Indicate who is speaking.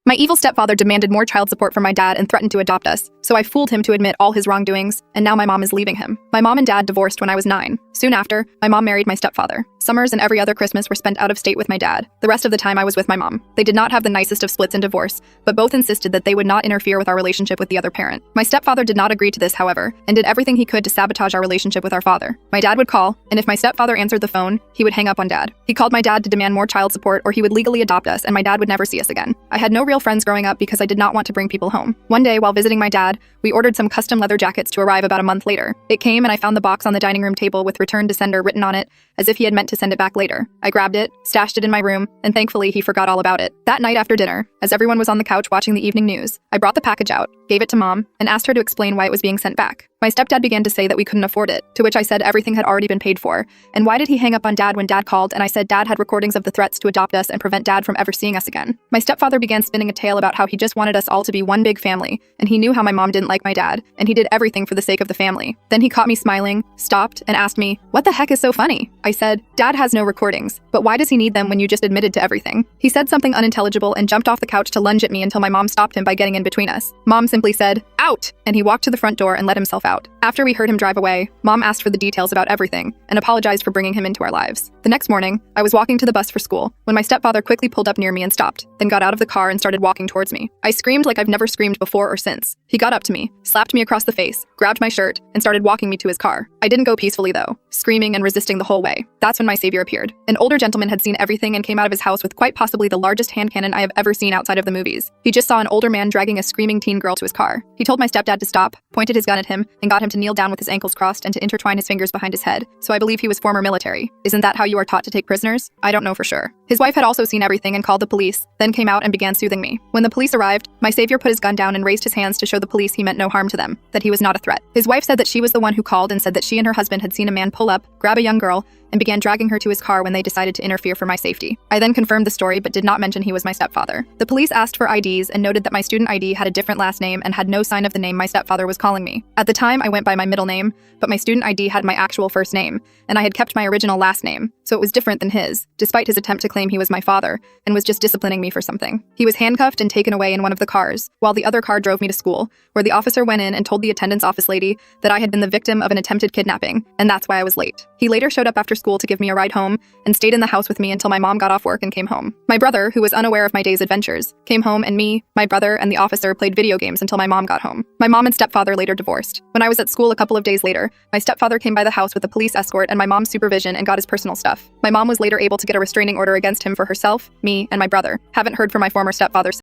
Speaker 1: My evil stepfather demanded more child support from my dad and threatened to adopt us, so I fooled him to admit all his wrongdoings, and now my mom is leaving him. My mom and dad divorced when I was 9. Soon after, my mom married my stepfather. Summers and every other Christmas were spent out of state with my dad. The rest of the time I was with my mom. They did not have the nicest of splits and divorce, but both insisted that they would not interfere with our relationship with the other parent. My stepfather did not agree to this, however, and did everything he could to sabotage our relationship with our father. My dad would call, and if my stepfather answered the phone, he would hang up on dad. He called my dad to demand more child support or he would legally adopt us, and my dad would never see us again. I had no real friends growing up because I did not want to bring people home. One day, while visiting my dad, we ordered some custom leather jackets to arrive about a month later. It came and I found the box on the dining room table with return to sender written on it, as if he had meant to send it back later. I grabbed it, stashed it in my room, and thankfully he forgot all about it. That night after dinner, as everyone was on the couch watching the evening news, I brought the package out, gave it to mom, and asked her to explain why it was being sent back. My stepdad began to say that we couldn't afford it, to which I said everything had already been paid for. And why did he hang up on dad when dad called? And I said dad had recordings of the threats to adopt us and prevent dad from ever seeing us again. My stepfather began spinning a tale about how he just wanted us all to be one big family, and he knew how my mom didn't like my dad, and he did everything for the sake of the family. Then he caught me smiling, stopped, and asked me, "What the heck is so funny?" I said, "Dad has no recordings, but why does he need them when you just admitted to everything?" He said something unintelligible and jumped off the couch to lunge at me until my mom stopped him by getting in between us. Mom simply said, "Out!" and he walked to the front door and let himself out. After we heard him drive away, mom asked for the details about everything and apologized for bringing him into our lives. The next morning, I was walking to the bus for school when my stepfather quickly pulled up near me and stopped, then got out of the car and started walking towards me. I screamed like I've never screamed before or since. He got up to me, slapped me across the face, grabbed my shirt, and started walking me to his car. I didn't go peacefully though, screaming and resisting the whole way. That's when my savior appeared. An older gentleman had seen everything and came out of his house with quite possibly the largest hand cannon I have ever seen outside of the movies. He just saw an older man dragging a screaming teen girl to his car. He told my stepdad to stop, pointed his gun at him, and got him to kneel down with his ankles crossed and to intertwine his fingers behind his head, so I believe he was former military. Isn't that how you are taught to take prisoners? I don't know for sure. His wife had also seen everything and called the police, then came out and began soothing me. When the police arrived, my savior put his gun down and raised his hands to show the police he meant no harm to them, that he was not a threat. His wife said that she was the one who called and said that she and her husband had seen a man pull up, grab a young girl, and began dragging her to his car when they decided to interfere for my safety. I then confirmed the story but did not mention he was my stepfather. The police asked for IDs and noted that my student ID had a different last name and had no sign of the name my stepfather was calling me. At the time, I went by my middle name, but my student ID had my actual first name, and I had kept my original last name, so it was different than his, despite his attempt to claim he was my father, and was just disciplining me for something. He was handcuffed and taken away in one of the cars, while the other car drove me to school, where the officer went in and told the attendance office lady that I had been the victim of an attempted kidnapping, and that's why I was late. He later showed up after school to give me a ride home and stayed in the house with me until my mom got off work and came home. My brother, who was unaware of my day's adventures, came home and me, my brother, and the officer played video games until my mom got home. My mom and stepfather later divorced. When I was at school a couple of days later, my stepfather came by the house with a police escort and my mom's supervision and got his personal stuff. My mom was later able to get a restraining order against him for herself, me, and my brother. Haven't heard from my former stepfather since.